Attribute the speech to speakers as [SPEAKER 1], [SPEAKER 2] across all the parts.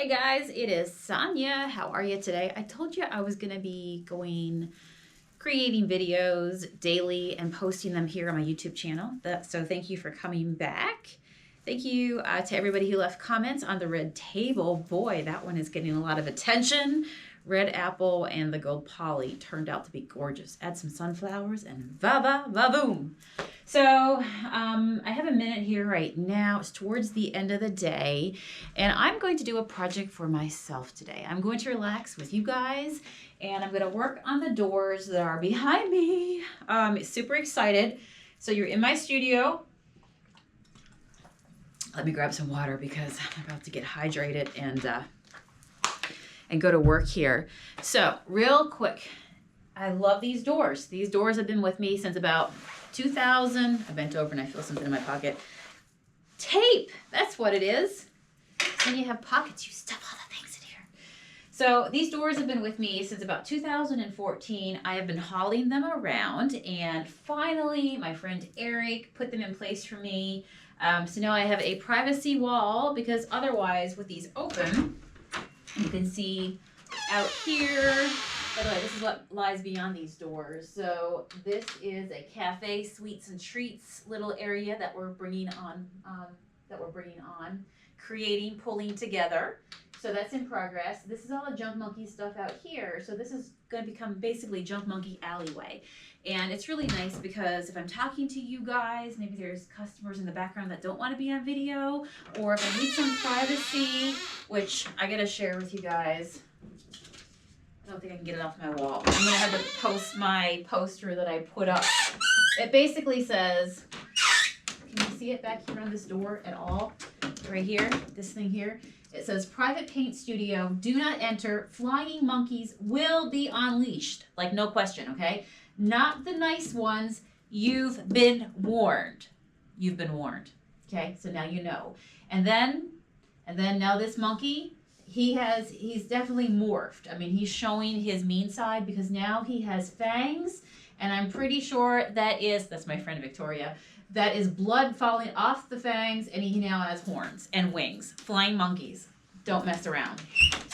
[SPEAKER 1] Hey guys, it is Sonia. How are you today? I told you I was going to be creating videos daily and posting them here on my YouTube channel. So thank you for coming back. Thank you to everybody who left comments on the red table. Boy, that one is getting a lot of attention. Red apple and the gold poly turned out to be gorgeous. Add some sunflowers and va-va-va-boom. So I have a minute here right now. It's towards the end of the day, and I'm going to do a project for myself today. I'm going to relax with you guys, and I'm going to work on the doors that are behind me. Super excited. So you're in my studio. Let me grab some water because I'm about to get hydrated and go to work here. So real quick, I love these doors. These doors have been with me since about 2000. I bent over and I feel something in my pocket. Tape, that's what it is. When you have pockets, you stuff all the things in here. So these doors have been with me since about 2014. I have been hauling them around, and finally my friend Eric put them in place for me. So now I have a privacy wall, because otherwise with these open, you can see out here. By the way, this is what lies beyond these doors. So this is a cafe, sweets and treats little area that we're bringing on, creating, pulling together. So that's in progress. This is all the Junk Monkey stuff out here. So this is going to become basically Junk Monkey alleyway. And it's really nice because if I'm talking to you guys, maybe there's customers in the background that don't want to be on video, or if I need some privacy, which I got to share with you guys. I don't think I can get it off my wall. I'm going to have to post my poster that I put up. It basically says, can you see it back here on this door at all? Right here, this thing here. It says, private paint studio, do not enter. Flying monkeys will be unleashed. Like, no question, okay? Not the nice ones. You've been warned. You've been warned. Okay, so now you know. And then now this monkey, he's definitely morphed. I mean, he's showing his mean side because now he has fangs, and I'm pretty sure that's my friend Victoria, that is blood falling off the fangs, and he now has horns and wings. Flying monkeys. Don't mess around.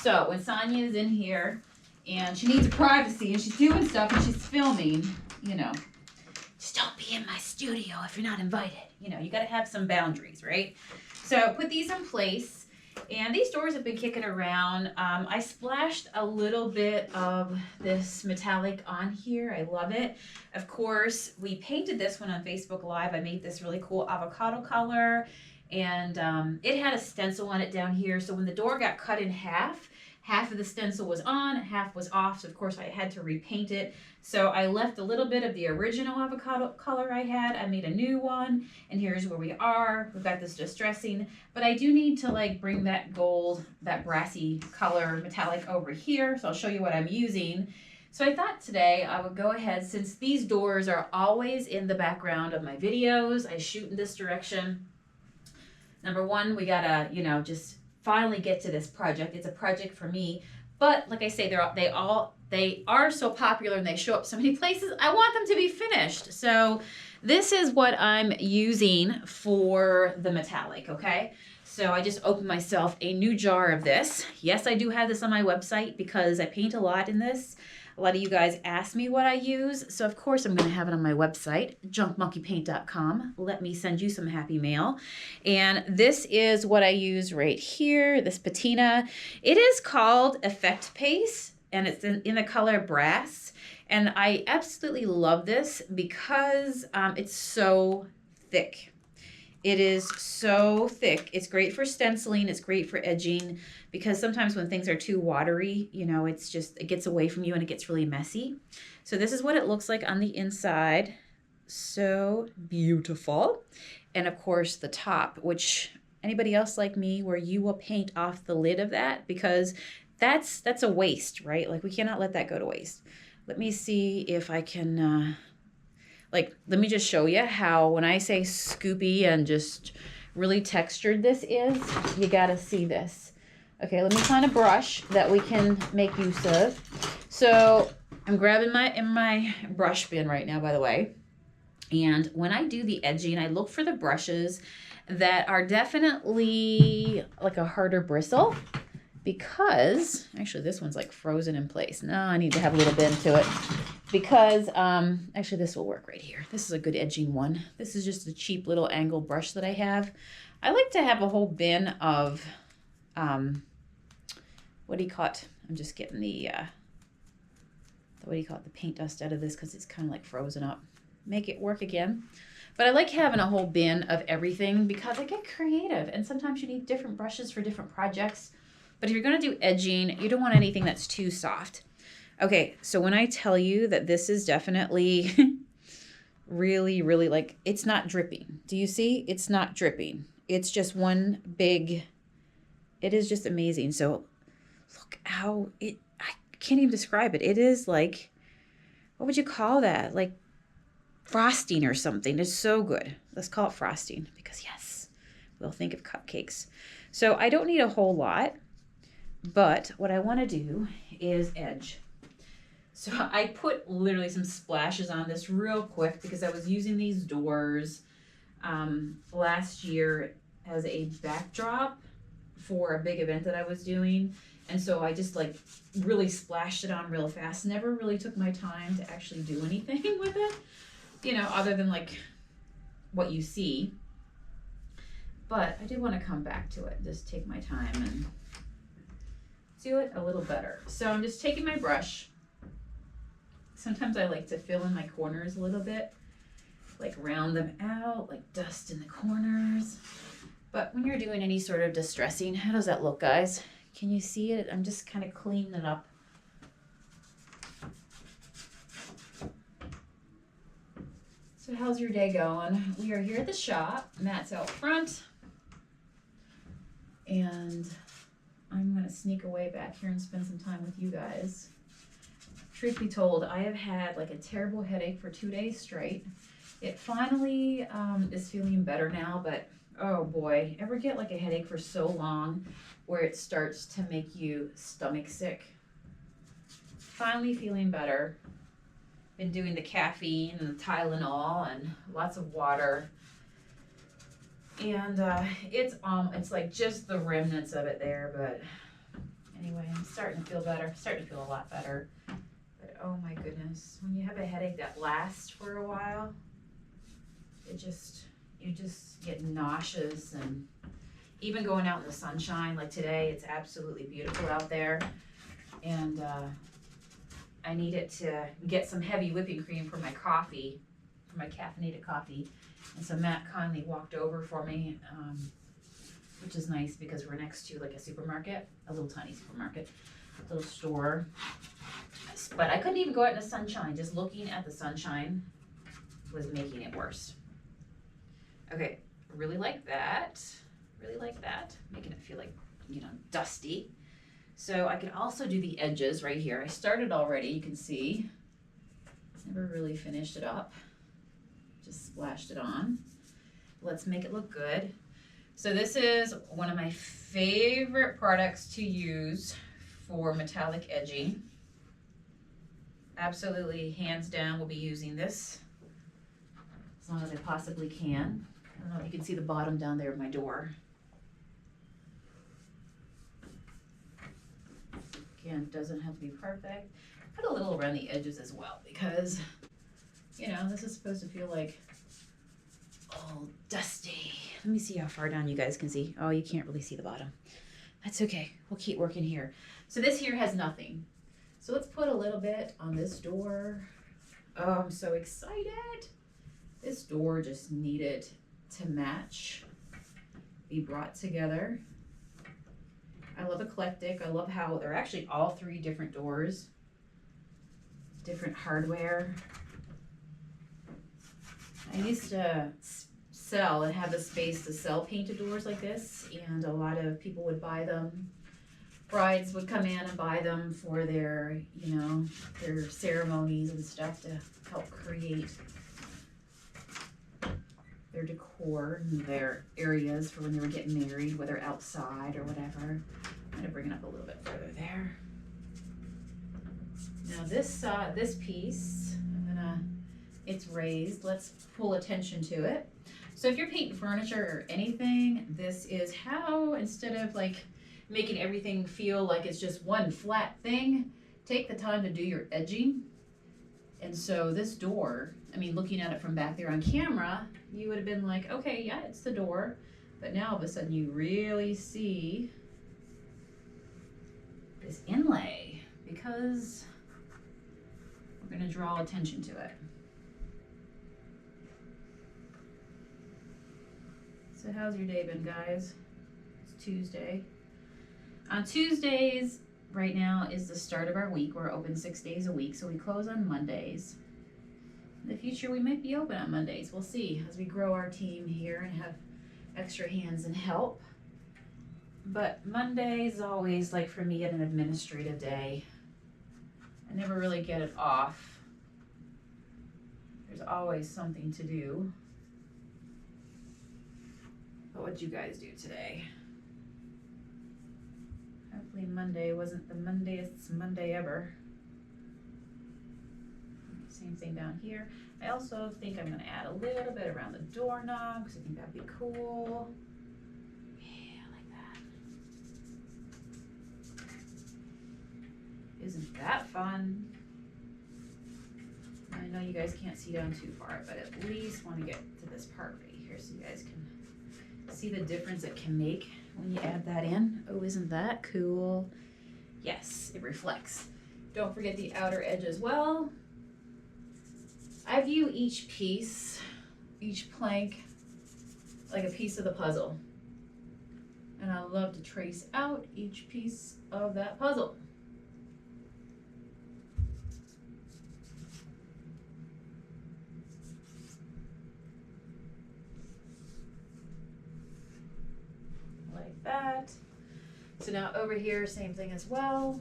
[SPEAKER 1] So when Sonia is in here and she needs privacy and she's doing stuff and she's filming, just don't be in my studio if you're not invited. You got to have some boundaries, right? So put these in place. And these doors have been kicking around. I splashed a little bit of this metallic on here. I love it. Of course, we painted this one on Facebook Live. I made this really cool avocado color, and it had a stencil on it down here. So when the door got cut in half of the stencil was on, half was off. So of course I had to repaint it. So I left a little bit of the original avocado color I had. I made a new one, and here's where we are. We've got this distressing, but I do need to bring that gold, that brassy color metallic over here. So I'll show you what I'm using. So I thought today I would go ahead, since these doors are always in the background of my videos, I shoot in this direction. Number one, we gotta, just finally get to this project. It's a project for me, but like I say, they are so popular and they show up so many places. I want them to be finished. So this is what I'm using for the metallic, okay? So I just opened myself a new jar of this. Yes, I do have this on my website because I paint a lot in this. A lot of you guys ask me what I use, so of course I'm going to have it on my website, junkmonkeypaint.com. Let me send you some happy mail. And this is what I use right here, this patina. It is called Effect Paste, and it's in the color brass. And I absolutely love this because it's so thick. It is so thick. It's great for stenciling. It's great for edging, because sometimes when things are too watery, it gets away from you and it gets really messy. So this is what it looks like on the inside. So beautiful. And of course the top, which anybody else like me, where you will paint off the lid of that, because that's a waste, right? Like, we cannot let that go to waste. Let me see if I can... let me just show you how, when I say scoopy and just really textured this is, you got to see this. Okay, let me find a brush that we can make use of. So I'm grabbing my brush bin right now, by the way. And when I do the edging, I look for the brushes that are definitely like a harder bristle, because, actually this one's like frozen in place. No, I need to have a little bend to it because, actually this will work right here. This is a good edging one. This is just a cheap little angle brush that I have. I like to have a whole bin of, what do you call it? I'm just getting the what do you call it? The paint dust out of this because it's kind of like frozen up. Make it work again. But I like having a whole bin of everything because I get creative and sometimes you need different brushes for different projects. But if you're going to do edging, you don't want anything that's too soft. Okay, so when I tell you that this is definitely really, really like, it's not dripping. Do you see? It's not dripping. It's just one big, it is just amazing. So look how I can't even describe it. It is like, what would you call that? Like frosting or something. It's so good. Let's call it frosting because yes, we'll think of cupcakes. So I don't need a whole lot, but what I want to do is edge. So I put literally some splashes on this real quick because I was using these doors last year as a backdrop for a big event that I was doing. And so I just like really splashed it on real fast. Never really took my time to actually do anything with it, you know, other than like what you see. But I did want to come back to it, just take my time and do it a little better. So I'm just taking my brush. Sometimes I like to fill in my corners a little bit, like round them out, like dust in the corners. But when you're doing any sort of distressing, how does that look, guys? Can you see it? I'm just kind of cleaning it up. So how's your day going? We are here at the shop. Matt's out front. And I'm going to sneak away back here and spend some time with you guys. Truth be told, I have had like a terrible headache for 2 days straight. It finally is feeling better now, but oh boy, ever get like a headache for so long where it starts to make you stomach sick? Finally feeling better. Been doing the caffeine and the Tylenol and lots of water. And it's like just the remnants of it there, but anyway, I'm starting to feel better. Starting to feel a lot better. But oh my goodness, when you have a headache that lasts for a while, you just get nauseous. And even going out in the sunshine, like today, it's absolutely beautiful out there. And I needed to get some heavy whipping cream for my coffee, for my caffeinated coffee. And so Matt kindly walked over for me, which is nice because we're next to like a supermarket, a little tiny supermarket, a little store. But I couldn't even go out in the sunshine. Just looking at the sunshine was making it worse. Okay, really like that. Really like that. Making it feel like, you know, dusty. So I can also do the edges right here. I started already, you can see. Never really finished it up. Just splashed it on. Let's make it look good. So this is one of my favorite products to use for metallic edging. Absolutely, hands down, we'll be using this as long as I possibly can. I don't know if you can see the bottom down there of my door. Again, it doesn't have to be perfect. Put a little around the edges as well because, you know, this is supposed to feel like all dusty. Let me see how far down you guys can see. Oh, you can't really see the bottom. That's okay. We'll keep working here. So this here has nothing. So let's put a little bit on this door. Oh, I'm so excited. This door just needed to match, be brought together. I love eclectic. I love how they're actually all three different doors, different hardware. I used to sell and have the space to sell painted doors like this, and a lot of people would buy them. Brides would come in and buy them for their, you know, their ceremonies and stuff to help create their decor and their areas for when they were getting married, whether outside or whatever. I'm gonna bring it up a little bit further there. Now this piece, it's raised. Let's pull attention to it. So if you're painting furniture or anything, this is how, instead of like making everything feel like it's just one flat thing, take the time to do your edging. And so this door, I mean, looking at it from back there on camera, you would have been like, okay, yeah, it's the door. But now all of a sudden you really see this inlay because we're going to draw attention to it. So how's your day been, guys? It's Tuesday. On Tuesdays, right now is the start of our week. We're open 6 days a week, so we close on Mondays. In the future, we might be open on Mondays. We'll see as we grow our team here and have extra hands and help. But Monday is always, like for me, an administrative day. I never really get it off. There's always something to do. But what'd you guys do today? Hopefully Monday wasn't the Mondayest Monday ever. Same thing down here. I also think I'm going to add a little bit around the doorknob because I think that'd be cool. Yeah, like that. Isn't that fun? I know you guys can't see down too far, but at least want to get to this part right here so you guys can see the difference it can make when you add that in. Oh, isn't that cool? Yes, it reflects. Don't forget the outer edge as well. I view each piece, each plank, like a piece of the puzzle. And I love to trace out each piece of that puzzle. Like that. So now over here, same thing as well.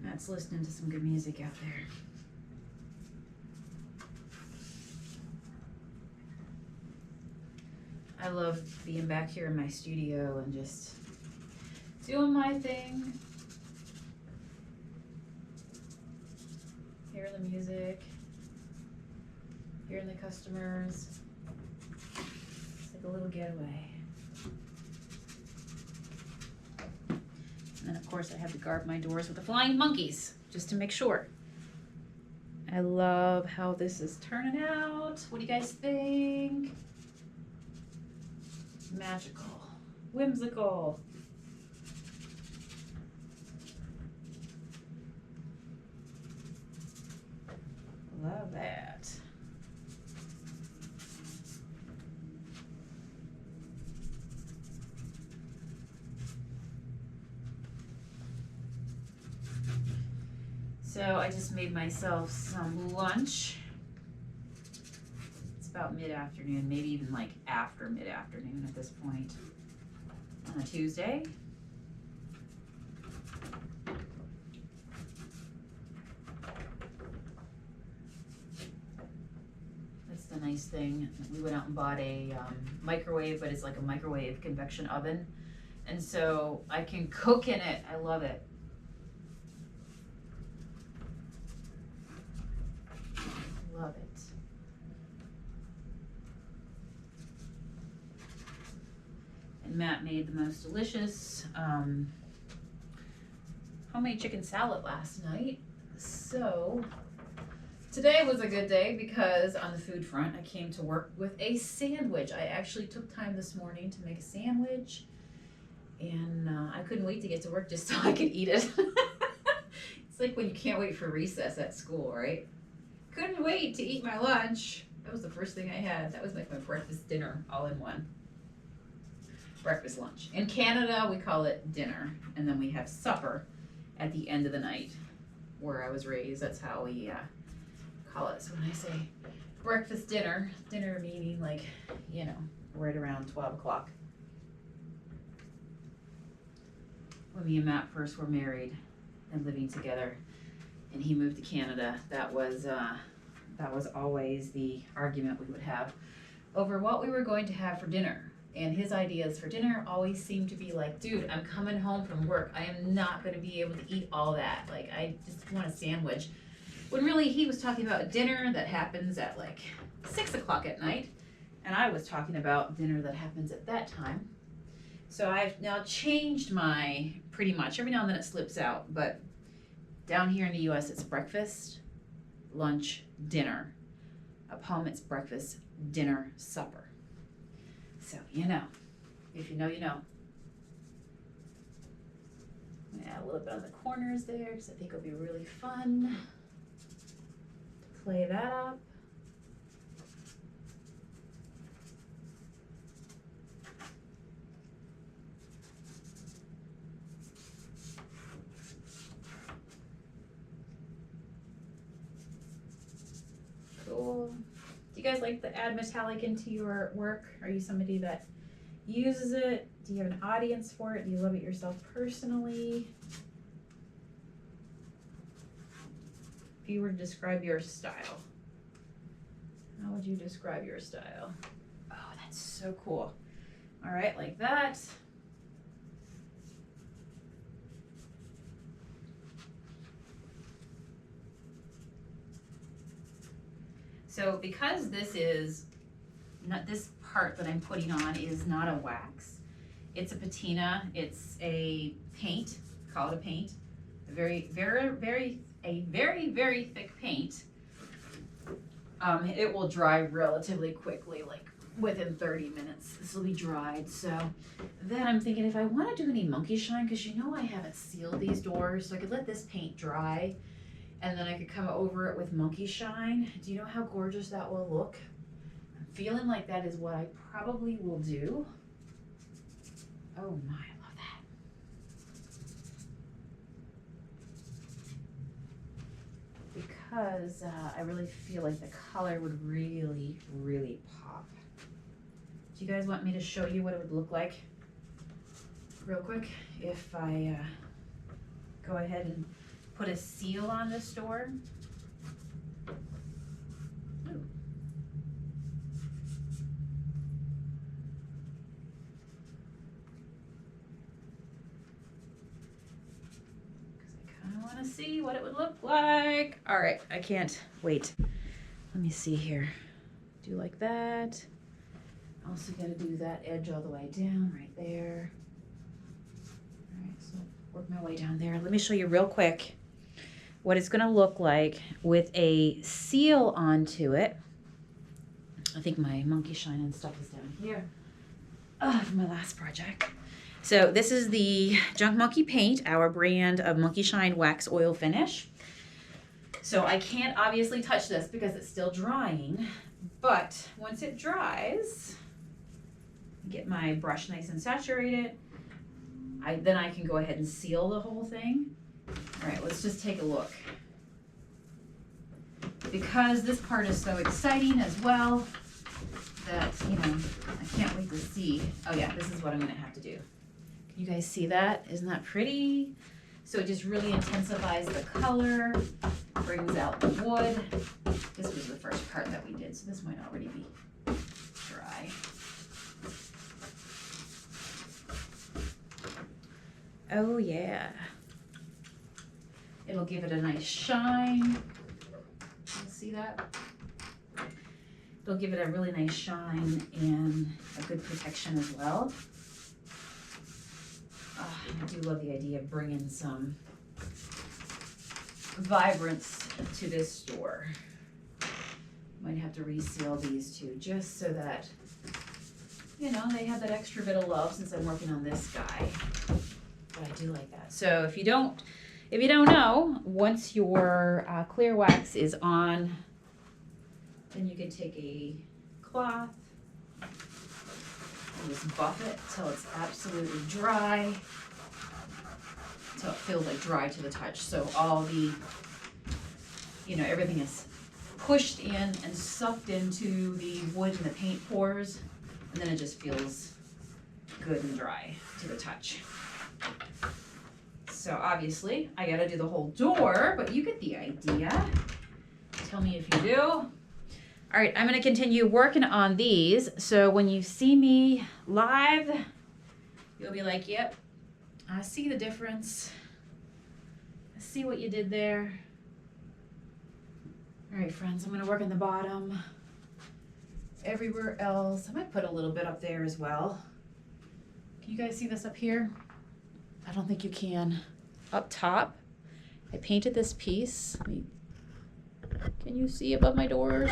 [SPEAKER 1] Matt's listening to some good music out there. I love being back here in my studio and just doing my thing. Hearing the music, hearing the customers. It's like a little getaway. And then of course I have to guard my doors with the flying monkeys, just to make sure. I love how this is turning out. What do you guys think? Magical, whimsical. Love that. So I just made myself some lunch. About mid-afternoon, maybe even like after mid-afternoon at this point on a Tuesday. That's the nice thing. We went out and bought a microwave, but it's like a microwave convection oven. And so I can cook in it. I love it. Love it. And Matt made the most delicious homemade chicken salad last night. So today was a good day because on the food front, I came to work with a sandwich. I actually took time this morning to make a sandwich, and I couldn't wait to get to work just so I could eat it. It's like when you can't wait for recess at school, right? Couldn't wait to eat my lunch. That was the first thing I had. That was like my breakfast, dinner, all in one. Breakfast, lunch. In Canada, we call it dinner, and then we have supper at the end of the night. Where I was raised, that's how we call it. So when I say breakfast, dinner meaning like, you know, right around 12 o'clock. When me and Matt first were married and living together, and he moved to Canada, that was that was always the argument we would have over what we were going to have for dinner. And his ideas for dinner always seemed to be like, dude, I'm coming home from work. I am not going to be able to eat all that. Like, I just want a sandwich. When really he was talking about dinner that happens at like 6 o'clock at night. And I was talking about dinner that happens at that time. So I've now changed my, pretty much, every now and then it slips out, but down here in the US it's breakfast, lunch, dinner. Up home it's breakfast, dinner, supper. So, you know, if you know, you know. I'm gonna add a little bit on the corners there because I think it'll be really fun to play that up. Cool. Do you guys like to add metallic into your work? Are you somebody that uses it? Do you have an audience for it? Do you love it yourself personally? If you were to describe your style, how would you describe your style? Oh, that's so cool. All right, like that. So because this is not, this part that I'm putting on is not a wax, it's a patina, it's a paint, call it a paint, a very thick paint. It will dry relatively quickly, like within 30 minutes this will be dried. So then I'm thinking, if I want to do any monkey shine, because you know I haven't sealed these doors, so I could let this paint dry and then I could come over it with monkey shine. Do you know how gorgeous that will look? I'm feeling like that is what I probably will do. Oh my, I love that. Because I really feel like the color would really, really pop. Do you guys want me to show you what it would look like real quick if I go ahead and put a seal on this door? Ooh. I kind of want to see what it would look like. All right, I can't wait. Let me see here. Do like that. Also got to do that edge all the way down right there. All right, so work my way down there. Let me show you real quick what it's going to look like with a seal onto it. I think my monkey shine and stuff is down here from my last project. So this is the Junk Monkey Paint, our brand of monkey shine wax oil finish. So I can't obviously touch this because it's still drying, but once it dries, get my brush nice and saturated, then I can go ahead and seal the whole thing. All right, let's just take a look. Because this part is so exciting as well that, you know, I can't wait to see. Oh yeah, this is what I'm gonna have to do. Can you guys see that? Isn't that pretty? So it just really intensifies the color, brings out the wood. This was the first part that we did, so this might already be dry. Oh yeah. It'll give it a nice shine. You see that? It'll give it a really nice shine and a good protection as well. I do love the idea of bringing some vibrance to this store. Might have to reseal these two just so that, you know, they have that extra bit of love since I'm working on this guy. But I do like that. So if you don't know, once your clear wax is on, then you can take a cloth and just buff it till it's absolutely dry, till it feels like dry to the touch. So all the, you know, everything is pushed in and sucked into the wood and the paint pores, and then it just feels good and dry to the touch. So obviously I gotta do the whole door, but you get the idea. Tell me if you do. All right, I'm going to continue working on these. So when you see me live, you'll be like, yep, I see the difference. I see what you did there. All right, friends, I'm going to work on the bottom. Everywhere else. I might put a little bit up there as well. Can you guys see this up here? I don't think you can. Up top, I painted this piece. Can you see above my doors?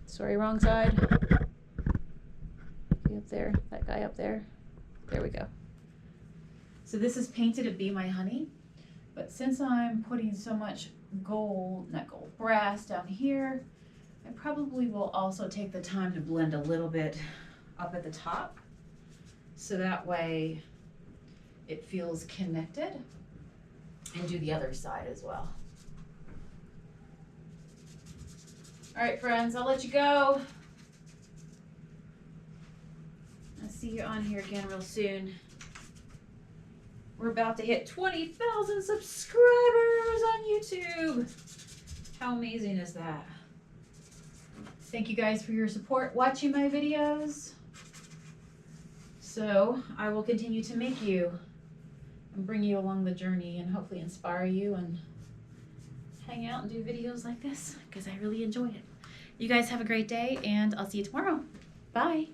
[SPEAKER 1] Sorry, wrong side. See up there, that guy up there. There we go. So this is painted to Be My Honey, but since I'm putting so much gold, not gold, brass down here, I probably will also take the time to blend a little bit up at the top, so that way it feels connected, and do the other side as well. All right, friends, I'll let you go. I'll see you on here again real soon. We're about to hit 20,000 subscribers on YouTube. How amazing is that? Thank you guys for your support watching my videos. So I will continue to make you and bring you along the journey and hopefully inspire you and hang out and do videos like this because I really enjoy it. You guys have a great day and I'll see you tomorrow. Bye.